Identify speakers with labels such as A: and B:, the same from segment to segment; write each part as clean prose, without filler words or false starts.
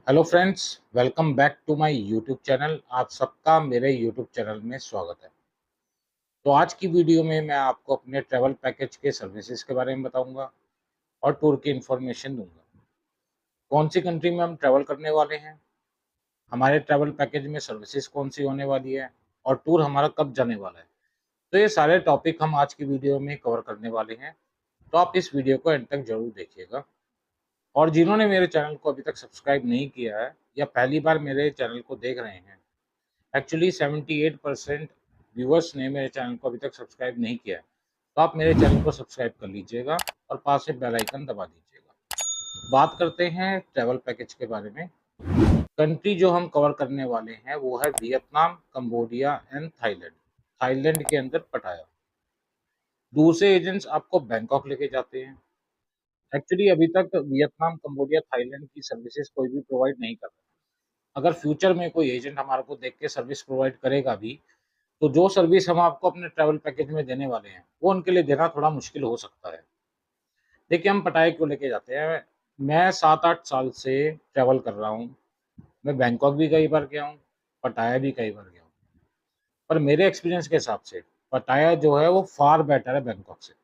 A: Hello friends, welcome back to my YouTube channel. आप सबका मेरे यूट्यूब चैनल में स्वागत है। तो आज की वीडियो में मैं आपको अपने ट्रैवल पैकेज के सर्विसेज के बारे में बताऊंगा और टूर की इन्फॉर्मेशन दूंगा। कौन सी कंट्री में हम ट्रैवल करने वाले हैं, हमारे ट्रैवल पैकेज में सर्विसेज कौन सी होने वाली है और टूर हमारा कब जाने वाला है। तो ये सारे टॉपिक हम आज की वीडियो में कवर करने वाले हैं। तो आप इस वीडियो को एंड तक जरूर देखिएगा। और जिन्होंने मेरे चैनल को अभी तक सब्सक्राइब नहीं किया है या पहली बार मेरे चैनल को देख रहे हैं, एक्चुअली 78% व्यूअर्स ने मेरे चैनल को अभी तक सब्सक्राइब नहीं किया है, तो आप मेरे चैनल को सब्सक्राइब कर लीजिएगा और पास से बेल आइकन दबा दीजिएगा। बात करते हैं ट्रैवल पैकेज के बारे में। कंट्री जो हम कवर करने वाले हैं वो है Vietnam, Cambodia and Thailand. Thailand के अंदर पटाया। दूसरे एजेंट्स आपको बैंकॉक लेके जाते हैं। एक्चुअली अभी तक वियतनाम, कंबोडिया, थाईलैंड की सर्विसेज कोई भी प्रोवाइड नहीं कर रहा। अगर फ्यूचर में कोई एजेंट हमारे को देख के सर्विस प्रोवाइड करेगा भी, तो जो सर्विस हम आपको अपने ट्रैवल पैकेज में देने वाले हैं वो उनके लिए देना थोड़ा मुश्किल हो सकता है। देखिए, हम पटाया क्यों लेके जाते हैं। मैं 7-8 साल से ट्रैवल कर रहा हूँ। मैं बैंकॉक भी कई बार गया हूँ, पटाया भी कई बार गया हूँ। पर मेरे एक्सपीरियंस के हिसाब से पटाया जो है वो फार बेटर है बैंकॉक से।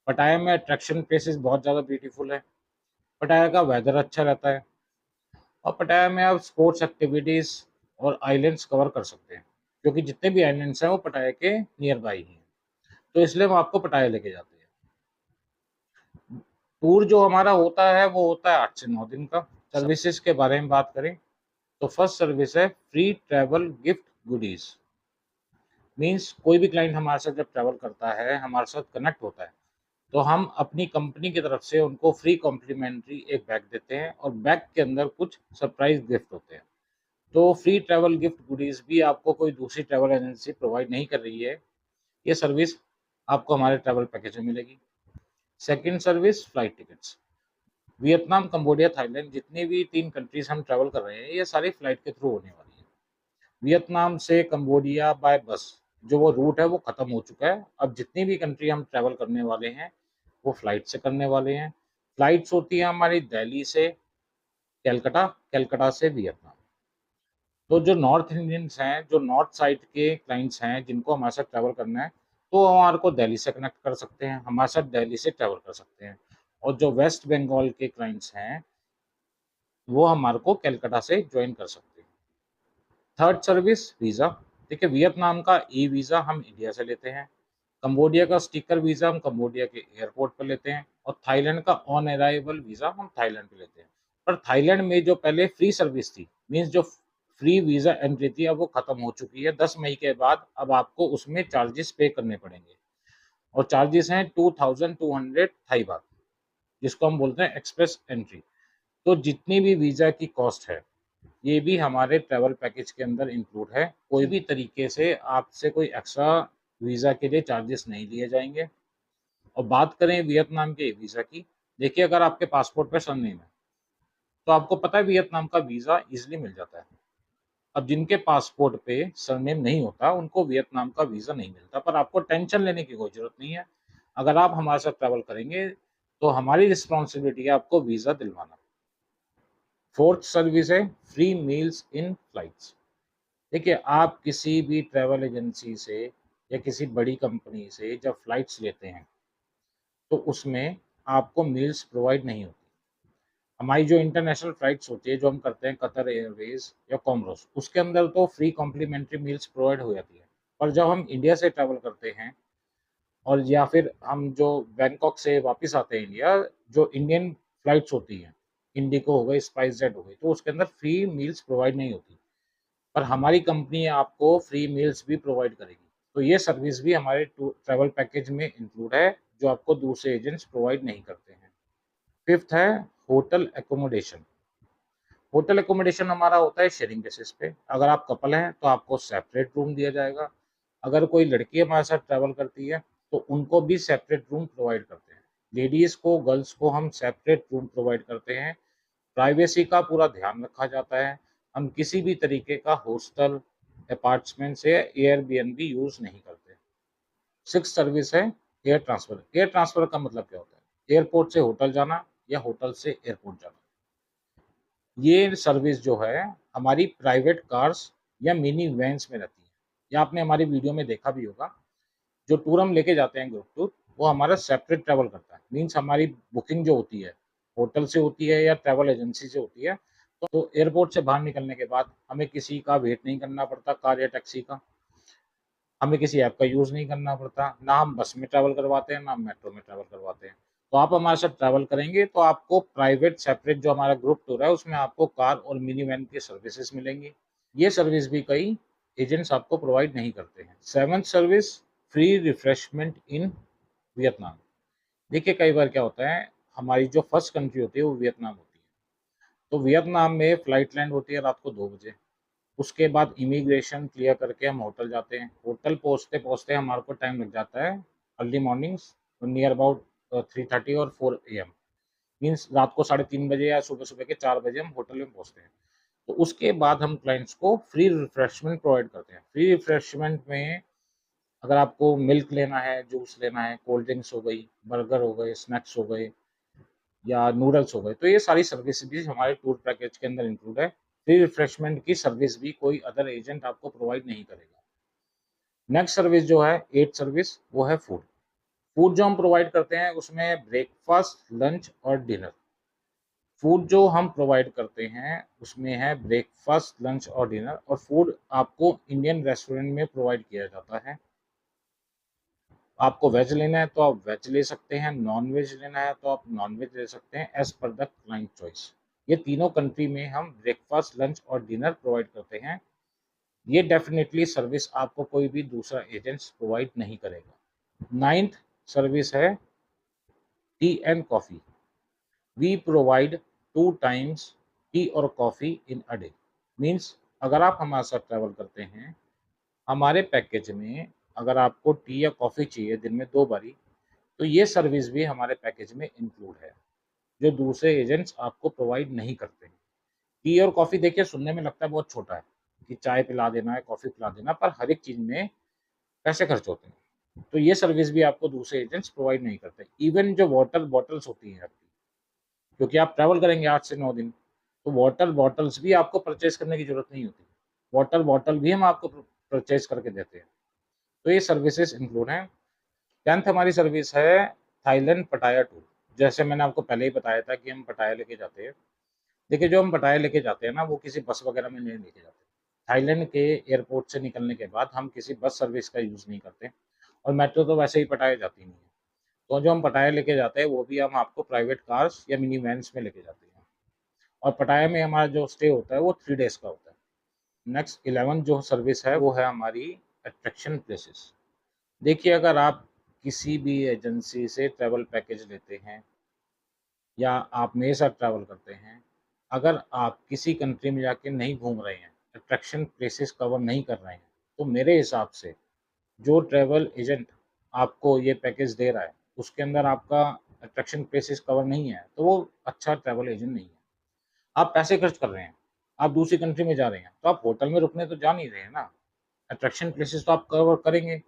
A: पटाया में अट्रैक्शन प्लेसेस बहुत ज़्यादा ब्यूटीफुल है। पटाया का वेदर अच्छा रहता है और पटाया में आप स्पोर्ट्स एक्टिविटीज़ और आइलैंड्स कवर कर सकते हैं, क्योंकि जितने भी आइलैंड्स हैं वो पटाया के नियर बाई ही हैं। तो इसलिए हम आपको पटाया लेके जाते हैं। टूर जो हमारा होता है वो होता है 8 से 9 दिन का। सर्विसेज के बारे में बात करें तो फर्स्ट सर्विस है free travel gift goodies. Means कोई भी क्लाइंट हमारे साथ जब ट्रैवल करता है, हमारे साथ कनेक्ट होता है, तो हम अपनी कंपनी की तरफ से उनको फ्री कॉम्प्लीमेंट्री एक बैग देते हैं और बैग के अंदर कुछ सरप्राइज गिफ्ट होते हैं। तो फ्री ट्रैवल गिफ्ट गुडीज भी आपको कोई दूसरी ट्रैवल एजेंसी प्रोवाइड नहीं कर रही है। ये सर्विस आपको हमारे ट्रैवल पैकेज में मिलेगी। Second service flight tickets. Vietnam, Cambodia, Thailand जितनी भी 3 कंट्रीज हम ट्रैवल कर रहे हैं ये सारी फ्लाइट के थ्रू होने वाली है। वियतनाम से कंबोडिया बाय बस जो वो रूट है वो खत्म हो चुका है। अब जितनी भी कंट्री हम ट्रैवल करने वाले हैं वो फ्लाइट से करने वाले हैं। फ्लाइट्स होती है हमारी दिल्ली से कलकत्ता, कलकत्ता से वियतनाम। तो जो नॉर्थ इंडियंस हैं, जो नॉर्थ साइड के क्लाइंट्स हैं जिनको हमारे साथ ट्रैवल करना है, तो वो हमारे को दिल्ली से कनेक्ट कर सकते हैं, हमारे साथ दिल्ली से ट्रैवल कर सकते हैं। और जो वेस्ट बंगाल के क्लाइंट्स हैं वो हमारे को कलकत्ता से ज्वाइन कर सकते हैं। Third service visa. देखिए, वियतनाम का ई वीज़ा हम इंडिया से लेते हैं। कंबोडिया का स्टिकर वीज़ा हम कंबोडिया के एयरपोर्ट पर लेते हैं और थाईलैंड का ऑन अराइवल वीज़ा हम थाईलैंड पे लेते हैं। पर थाईलैंड में जो पहले फ्री सर्विस थी, मीन्स जो फ्री वीज़ा एंट्री थी, अब वो खत्म हो चुकी है 10 मई के बाद। अब आपको उसमें चार्जेस पे करने पड़ेंगे और चार्जेस हैं 2200 थाई बात, जिसको हम बोलते हैं एक्सप्रेस एंट्री। तो जितनी भी वीज़ा की कॉस्ट है ये भी हमारे ट्रैवल पैकेज के अंदर इंक्लूड है। कोई भी तरीके से आपसे कोई एक्स्ट्रा वीज़ा के लिए चार्जेस नहीं लिए जाएंगे। और बात करें वियतनाम के वीज़ा की, देखिए अगर आपके पासपोर्ट पे सरनेम है तो आपको पता है वियतनाम का वीज़ा इजीली मिल जाता है। अब जिनके पासपोर्ट पे सरनेम नहीं होता उनको वियतनाम का वीज़ा नहीं मिलता, पर आपको टेंशन लेने की कोई ज़रूरत नहीं है। अगर आप हमारे साथ ट्रैवल करेंगे तो हमारी रिस्पॉन्सिबिलिटी है आपको वीज़ा दिलवाना। फोर्थ सर्विस है फ्री मील्स इन फ्लाइट्स। देखिए, आप किसी भी ट्रैवल एजेंसी से या किसी बड़ी कंपनी से जब फ्लाइट्स लेते हैं तो उसमें आपको मील्स प्रोवाइड नहीं होती। हमारी जो इंटरनेशनल फ्लाइट्स होती है जो हम करते हैं कतर एयरवेज या कॉमरोस, उसके अंदर तो फ्री कॉम्प्लीमेंट्री मील्स प्रोवाइड हो जाती है। पर जब हम इंडिया से ट्रैवल करते हैं और या फिर हम जो बैंकॉक से वापस आते हैं इंडिया, जो इंडियन फ्लाइट्स होती हैं, इंडिको हो गई, स्पाइस जेट हो गई, तो उसके अंदर फ्री मील्स प्रोवाइड नहीं होती। पर हमारी कंपनी आपको फ्री मील्स भी प्रोवाइड करेगी। तो ये सर्विस भी हमारे ट्रैवल पैकेज में इंक्लूड है, जो आपको दूसरे एजेंट्स प्रोवाइड नहीं करते हैं। फिफ्थ है होटल एकोमोडेशन। होटल एकोमोडेशन हमारा होता है शेयरिंग बेसिस पे। अगर आप कपल हैं तो आपको सेपरेट रूम दिया जाएगा। अगर कोई लड़की हमारे साथ ट्रैवल करती है तो उनको भी सेपरेट रूम प्रोवाइड करते हैं। लेडीज़ को, गर्ल्स को हम सेपरेट रूम प्रोवाइड करते हैं। प्राइवेसी का पूरा ध्यान रखा जाता है। हम किसी भी तरीके का हॉस्टल, अपार्टमेंट से एयरबीएनबी यूज़ नहीं करते। सिक्स सर्विस है एयर ट्रांसफ़र। एयर ट्रांसफ़र का मतलब क्या होता है? एयरपोर्ट से होटल जाना या होटल से एयरपोर्ट जाना। ये सर्विस जो है हमारी प्राइवेट कार्स या मिनी वैन्स में रहती है, या आपने हमारी वीडियो में देखा भी होगा। जो टूर हम लेके जाते हैं ग्रुप टूर, वो हमारा सेपरेट ट्रैवल करता है। मीन्स हमारी बुकिंग जो होती है होटल से होती है या ट्रैवल एजेंसी से होती है, तो एयरपोर्ट से बाहर निकलने के बाद हमें किसी का वेट नहीं करना पड़ता, कार या टैक्सी का। हमें किसी ऐप का यूज़ नहीं करना पड़ता, ना हम बस में ट्रैवल करवाते हैं, ना हम मेट्रो में ट्रैवल करवाते हैं। तो आप हमारे साथ ट्रैवल करेंगे तो आपको प्राइवेट सेपरेट जो हमारा ग्रुप टूर है उसमें आपको कार और मिनी वैन की सर्विसेज मिलेंगी। ये सर्विस भी कई एजेंट्स आपको प्रोवाइड नहीं करते हैं। Seventh service, free refreshment in Vietnam. देखिए कई बार क्या होता है, हमारी जो फर्स्ट कंट्री होती है वो वियतनाम होती है। तो वियतनाम में फ्लाइट लैंड होती है रात को 2 बजे। उसके बाद इमिग्रेशन क्लियर करके हम होटल जाते हैं। होटल पहुंचते पहुंचते हमारे को टाइम लग जाता है अर्ली मॉर्निंग्स, नियर अबाउट 3:30 और 4 AM। मीन्स रात को 3:30 बजे या सुबह सुबह के 4 बजे हम होटल में पहुंचते हैं। तो उसके बाद हम क्लाइंट्स को फ्री रिफ्रेशमेंट प्रोवाइड करते हैं। फ्री रिफ्रेशमेंट में अगर आपको मिल्क लेना है, जूस लेना है, कोल्ड ड्रिंक्स हो गई, बर्गर हो गए, स्नैक्स हो गए या नूडल्स हो गए, तो ये सारी सर्विस भी हमारे टूर पैकेज के अंदर इंक्लूड है। फ्री रिफ्रेशमेंट की सर्विस भी कोई अदर एजेंट आपको प्रोवाइड नहीं करेगा। नेक्स्ट सर्विस जो है, एट सर्विस, वो है फूड। फूड जो हम प्रोवाइड करते हैं उसमें ब्रेकफास्ट, लंच और डिनर। फूड जो हम प्रोवाइड करते हैं उसमें है ब्रेकफास्ट, लंच और डिनर। और फूड आपको इंडियन रेस्टोरेंट में प्रोवाइड किया जाता है। आपको वेज लेना है तो आप वेज ले सकते हैं, नॉन वेज लेना है तो आप नॉन वेज ले सकते हैं, as per the client choice. ये तीनों कंट्री में हम ब्रेकफास्ट, लंच और डिनर प्रोवाइड करते हैं। ये डेफिनेटली सर्विस आपको कोई भी दूसरा एजेंट्स प्रोवाइड नहीं करेगा। नाइन्थ सर्विस है tea and coffee. We provide 2 times tea और coffee in a day. Means अगर आप हमारे साथ ट्रैवल करते हैं, हमारे पैकेज में अगर आपको टी या कॉफ़ी चाहिए दिन में 2 बारी, तो ये सर्विस भी हमारे पैकेज में इंक्लूड है, जो दूसरे एजेंट्स आपको प्रोवाइड नहीं करते हैं। टी और कॉफ़ी देखिए सुनने में लगता है बहुत छोटा है, कि चाय पिला देना है, कॉफ़ी पिला देना, पर हर एक चीज़ में पैसे खर्च होते हैं। तो ये सर्विस भी आपको दूसरे एजेंट्स प्रोवाइड नहीं करते। इवन जो वाटर बॉटल्स होती हैं आपकी, क्योंकि आप ट्रैवल करेंगे 8 से 9 दिन, तो वाटर बॉटल्स भी आपको परचेज करने की जरूरत नहीं होती। वाटर बॉटल भी हम आपको परचेज करके देते हैं। तो ये सर्विसेज इंक्लूड हैं। 10th हमारी सर्विस है थाईलैंड पटाया टूर। जैसे मैंने आपको पहले ही बताया था कि हम पटाया लेके जाते हैं। देखिए जो हम पटाया लेके जाते हैं ना, वो किसी बस वगैरह में नहीं लेके जाते। थाईलैंड के एयरपोर्ट से निकलने के बाद हम किसी बस सर्विस का यूज़ नहीं करते, और मेट्रो तो वैसे ही पटाया जाती नहीं है। तो जो हम पटाया लेके जाते हैं वो भी हम आपको प्राइवेट कार्स या मिनी वैन्स में लेके जाते हैं। और पटाया में हमारा जो स्टे होता है वो 3 days का होता है। नेक्स्ट 11 जो सर्विस है वो है हमारी अट्रैक्शन प्लेसेस। देखिए अगर आप किसी भी एजेंसी से ट्रैवल पैकेज लेते हैं या आप मेरे साथ ट्रैवल करते हैं, अगर आप किसी कंट्री में जाके नहीं घूम रहे हैं, अट्रैक्शन प्लेसेस कवर नहीं कर रहे हैं, तो मेरे हिसाब से जो ट्रैवल एजेंट आपको ये पैकेज दे रहा है उसके अंदर आपका अट्रैक्शन प्लेसेस कवर नहीं है, तो वो अच्छा ट्रैवल एजेंट नहीं है। आप पैसे खर्च कर रहे हैं, आप दूसरी कंट्री में जा रहे हैं, तो आप होटल में रुकने तो जा नहीं रहे हैं ना, अट्रैक्शन प्लेसेस तो आप कवर करेंगे।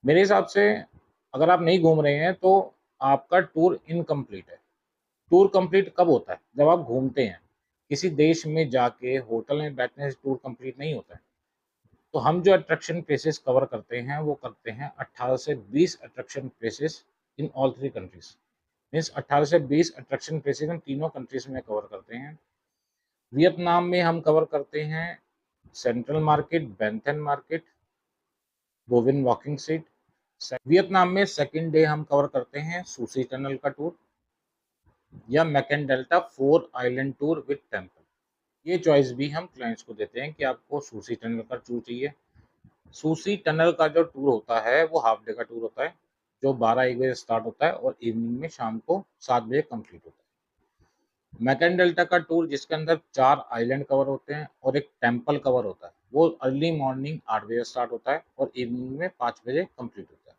A: मेरे हिसाब से अगर आप नहीं घूम रहे हैं तो आपका टूर इनकम्प्लीट है। टूर कंप्लीट कब होता है? जब आप घूमते हैं। किसी देश में जाके होटल में बैठने से टूर कंप्लीट नहीं होता है। तो हम जो अट्रैक्शन प्लेसेस कवर करते हैं वो करते हैं 18 से 20 attraction places in all 3 countries. Means 18 से 20 अट्रैक्शन प्लेसेस हम तीनों कंट्रीज में कवर करते हैं। वियतनाम में हम कवर करते हैं central market, Bentham market, बोविन walking seat. Vietnam में सेकेंड डे हम कवर करते हैं सूसी टनल का टूर या McKeon delta 4 island tour with temple. ये चॉइस भी हम क्लाइंट्स को देते हैं कि आपको सूसी टनल का टूर चाहिए। सूसी टनल का जो टूर होता है वो हाफ डे का टूर होता है, जो 12-1 बजे स्टार्ट होता है और इवनिंग में शाम को 7 बजे कंप्लीट होता है। मैकन डेल्टा का टूर जिसके अंदर 4 आइलैंड कवर होते हैं और एक टेम्पल कवर होता है, वो अर्ली मॉर्निंग 8 बजे स्टार्ट होता है और इवनिंग में 5 बजे कंप्लीट होता है।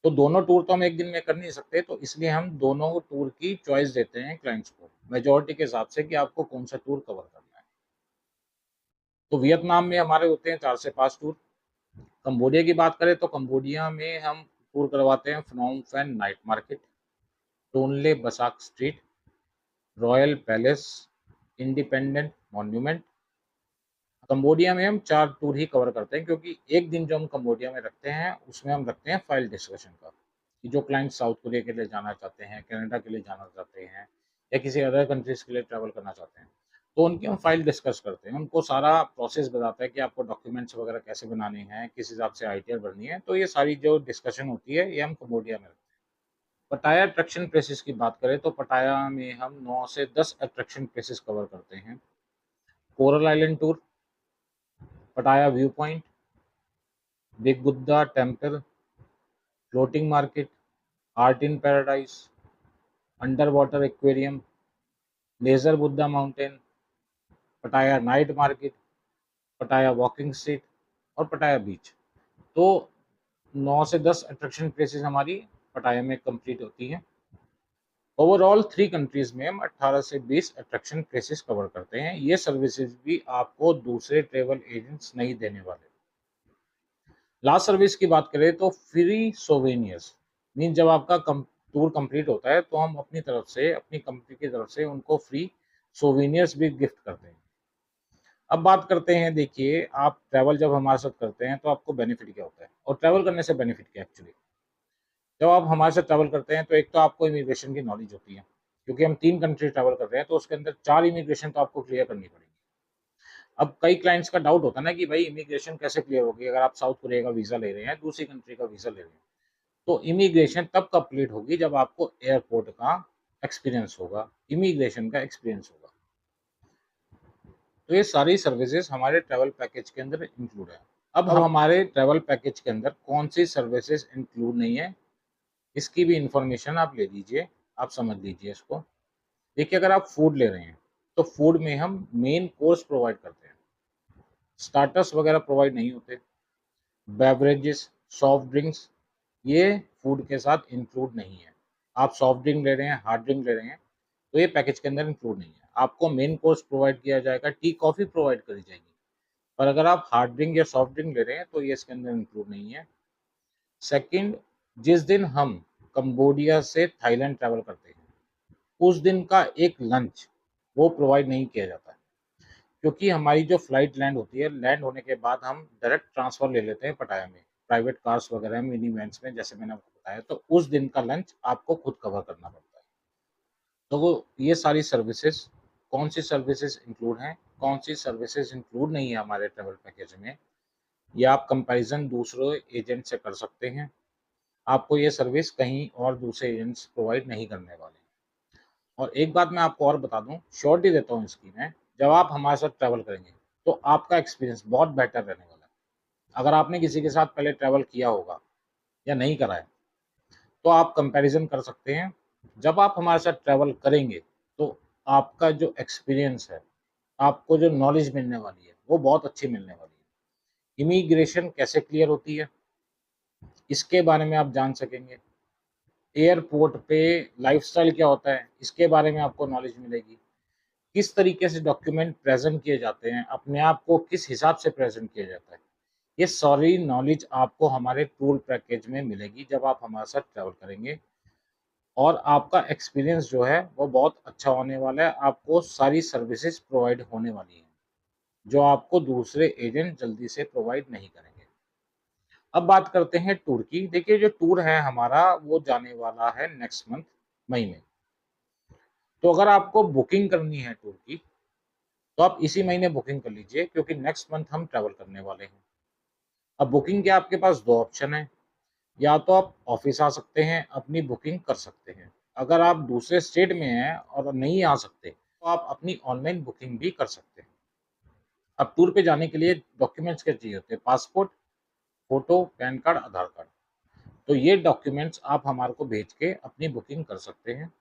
A: तो दोनों टूर तो हम एक दिन में कर नहीं सकते, तो इसलिए हम दोनों टूर की चॉइस देते हैं क्लाइंट्स को मेजोरिटी के हिसाब से कि आपको कौन सा टूर कवर करना है। तो वियतनाम में हमारे होते हैं 4 से 5 टूर। कंबोडिया की बात करें तो कंबोडिया में हम टूर करवाते हैं Phnom pen night market, Tonle Basak street, royal palace, independent monument. Cambodia में हम 4 टूर ही कवर करते हैं, क्योंकि एक दिन जो हम कंबोडिया में रखते हैं उसमें हम रखते हैं फाइल डिस्कशन का, कि जो क्लाइंट साउथ कोरिया के लिए जाना चाहते हैं, कनाडा के लिए जाना चाहते हैं, या किसी अदर कंट्रीज के लिए ट्रैवल करना चाहते हैं, तो उनकी हम फाइल डिस्कस करते हैं। उनको सारा प्रोसेस बताता है कि आपको डॉक्यूमेंट्स वगैरह कैसे बनाने हैं, किस हिसाब से आईटीआर भरनी है। तो ये सारी जो डिस्कशन होती है ये हम कंबोडिया में रखते हैं। पटाया अट्रैक्शन प्लेसेस की बात करें तो पटाया में हम 9 से 10 अट्रैक्शन प्लेसेस कवर करते हैं। Coral island tour, Pattaya view point, big Buddha temple, floating market, art in paradise, under water aquarium, laser Buddha mountain, Pattaya night market, Pattaya walking street और पटाया बीच। तो 9 से 10 अट्रैक्शन प्लेसेस हमारी पटाया में कंप्लीट होती हैं। ओवरऑल 3 कंट्रीज में हम 18 से 20 अट्रैक्शन प्लेसेस कवर करते हैं। ये सर्विसेज भी आपको दूसरे ट्रेवल एजेंट्स नहीं देने वाले। लास्ट सर्विस की बात करें तो फ्री सोवेनियर्स मीन, जब आपका टूर कंप्लीट होता है तो हम अपनी तरफ से, अपनी कंपनी की तरफ से उनको फ्री सोवेनियर्स भी गिफ्ट करते हैं। अब बात करते हैं, देखिए आप ट्रैवल जब हमारे साथ करते हैं तो आपको बेनिफिट क्या होता है, और ट्रैवल करने से बेनिफिट क्या एक्चुअली। जब आप हमारे साथ ट्रैवल करते हैं तो एक तो आपको इमिग्रेशन की नॉलेज होती है, क्योंकि हम 3 कंट्री ट्रैवल कर रहे हैं तो उसके अंदर 4 इमिग्रेशन तो आपको क्लियर करनी पड़ेगी। अब कई क्लाइंट्स का डाउट होता है ना कि भाई इमिग्रेशन कैसे क्लियर होगी, अगर आप साउथ कोरिया का वीज़ा ले रहे हैं, दूसरी कंट्री का वीज़ा ले रहे हैं, तो इमिग्रेशन तब कंप्लीट होगी जब आपको एयरपोर्ट का एक्सपीरियंस होगा, इमिग्रेशन का एक्सपीरियंस होगा। तो ये सारी सर्विसेज हमारे ट्रैवल पैकेज के अंदर इंक्लूड है। अब हमारे ट्रैवल पैकेज के अंदर कौन सी सर्विसेज इंक्लूड नहीं है, इसकी भी इंफॉर्मेशन आप ले लीजिए, आप समझ लीजिए इसको। देखिए, अगर आप फूड ले रहे हैं तो फूड में हम मेन कोर्स प्रोवाइड करते हैं, स्टार्टर्स वगैरह प्रोवाइड नहीं होते। बेवरेजेस, सॉफ्ट ड्रिंक्स, ये फूड के साथ इंक्लूड नहीं है। आप सॉफ्ट ड्रिंक ले रहे हैं, हार्ड ड्रिंक ले रहे हैं, तो ये पैकेज के अंदर इंक्लूड नहीं है। आपको मेन कोर्स प्रोवाइड किया जाएगा, टी कॉफ़ी प्रोवाइड करी जाएगी, पर अगर आप हार्ड ड्रिंक या सॉफ्ट ड्रिंक ले रहे हैं तो ये इसके अंदर इंक्लूड नहीं है। सेकंड, जिस दिन हम कंबोडिया से थाईलैंड ट्रैवल करते हैं उस दिन का एक लंच वो प्रोवाइड नहीं किया जाता है, क्योंकि हमारी जो फ्लाइट लैंड होती है, लैंड होने के बाद हम डायरेक्ट ट्रांसफ़र ले लेते हैं पटाया में, प्राइवेट कार्स वगैरह, मिनी वैन्स में, जैसे मैंने आपको बताया। तो उस दिन का लंच आपको खुद कवर करना पड़ता है। तो वो ये सारी सर्विसेज, कौन सी सर्विसेज इंक्लूड हैं, कौन सी सर्विसेज इंक्लूड नहीं है हमारे ट्रैवल पैकेज में, ये आप कंपैरिजन दूसरे एजेंट से कर सकते हैं। आपको ये सर्विस कहीं और दूसरे एजेंट्स प्रोवाइड नहीं करने वाले। और एक बात मैं आपको और बता दूं, श्योरिटी देता हूँ इसकी मैं, जब आप हमारे साथ ट्रैवल करेंगे तो आपका एक्सपीरियंस बहुत बेटर रहने वाला है। अगर आपने किसी के साथ पहले ट्रैवल किया होगा या नहीं करा है तो आप कंपैरिजन कर सकते हैं। जब आप हमारे साथ ट्रैवल करेंगे तो आपका जो एक्सपीरियंस है, आपको जो नॉलेज मिलने वाली है वो बहुत अच्छी मिलने वाली है। इमिग्रेशन कैसे क्लियर होती है इसके बारे में आप जान सकेंगे। एयरपोर्ट पे लाइफस्टाइल क्या होता है इसके बारे में आपको नॉलेज मिलेगी। किस तरीके से डॉक्यूमेंट प्रेजेंट किए जाते हैं, अपने आप को किस हिसाब से प्रेजेंट किया जाता है, ये सारी नॉलेज आपको हमारे टूर पैकेज में मिलेगी जब आप हमारे साथ ट्रैवल करेंगे। और आपका एक्सपीरियंस जो है वो बहुत अच्छा होने वाला है। आपको सारी सर्विसेज प्रोवाइड होने वाली हैं जो आपको दूसरे एजेंट जल्दी से प्रोवाइड नहीं करेंगे। अब बात करते हैं टूर की। देखिए, जो टूर है हमारा वो जाने वाला है नेक्स्ट मंथ मई में। तो अगर आपको बुकिंग करनी है टूर की तो आप इसी महीने बुकिंग कर लीजिए, क्योंकि नेक्स्ट मंथ हम ट्रैवल करने वाले हैं। अब बुकिंग के आपके पास 2 ऑप्शन है, या तो आप ऑफिस आ सकते हैं, अपनी बुकिंग कर सकते हैं। अगर आप दूसरे स्टेट में हैं और नहीं आ सकते तो आप अपनी ऑनलाइन बुकिंग भी कर सकते हैं। अब टूर पे जाने के लिए डॉक्यूमेंट्स क्या चाहिए होते हैं, पासपोर्ट, फोटो, पैन कार्ड, आधार कार्ड। तो ये डॉक्यूमेंट्स आप हमारे को भेज के अपनी बुकिंग कर सकते हैं।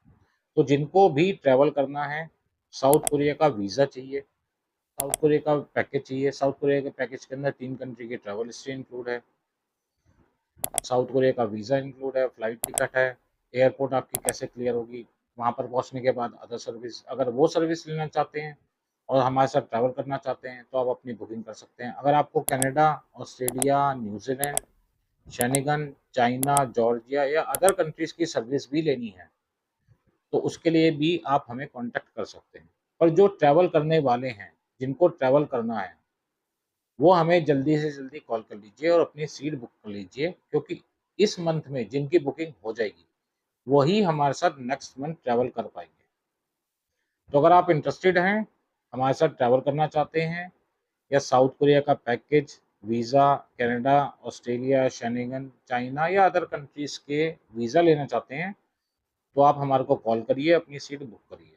A: तो जिनको भी ट्रैवल करना है, साउथ कोरिया का वीज़ा चाहिए, साउथ कोरिया का पैकेज चाहिए, साउथ कोरिया के पैकेज के अंदर 3 कंट्री की ट्रैवल हिस्ट्री इंक्लूड है, साउथ कोरिया का वीज़ा इंक्लूड है, फ्लाइट टिकट है, एयरपोर्ट आपकी कैसे क्लियर होगी, वहाँ पर पहुँचने के बाद अदर सर्विस, अगर वो सर्विस लेना चाहते हैं और हमारे साथ ट्रैवल करना चाहते हैं तो आप अपनी बुकिंग कर सकते हैं। अगर आपको Canada, Australia, New Zealand, Schengen, China, Georgia या अदर कंट्रीज़ की सर्विस भी लेनी है तो उसके लिए भी आप हमें कॉन्टैक्ट कर सकते हैं। पर जो ट्रैवल करने वाले हैं, जिनको ट्रैवल करना है, वो हमें जल्दी से जल्दी कॉल कर लीजिए और अपनी सीट बुक कर लीजिए, क्योंकि इस मंथ में जिनकी बुकिंग हो जाएगी वही हमारे साथ नेक्स्ट मंथ ट्रैवल कर पाएंगे। तो अगर आप इंटरेस्टेड हैं, हमारे साथ ट्रैवल करना चाहते हैं, या साउथ कोरिया का package, visa, Canada, Australia, Schengen, China या अदर कंट्रीज़ के वीज़ा लेना चाहते हैं, तो आप हमारे को कॉल करिए, अपनी सीट बुक करिए।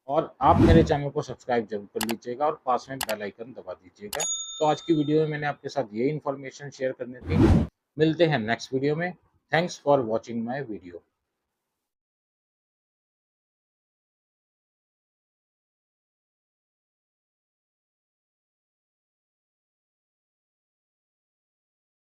A: और आप मेरे चैनल को सब्सक्राइब जरूर कर लीजिएगा और पास में बेल आइकन दबा दीजिएगा। तो आज की वीडियो में मैंने आपके साथ ये इन्फॉर्मेशन शेयर करनी थी। मिलते हैं नेक्स्ट वीडियो में। Thanks for watching my video.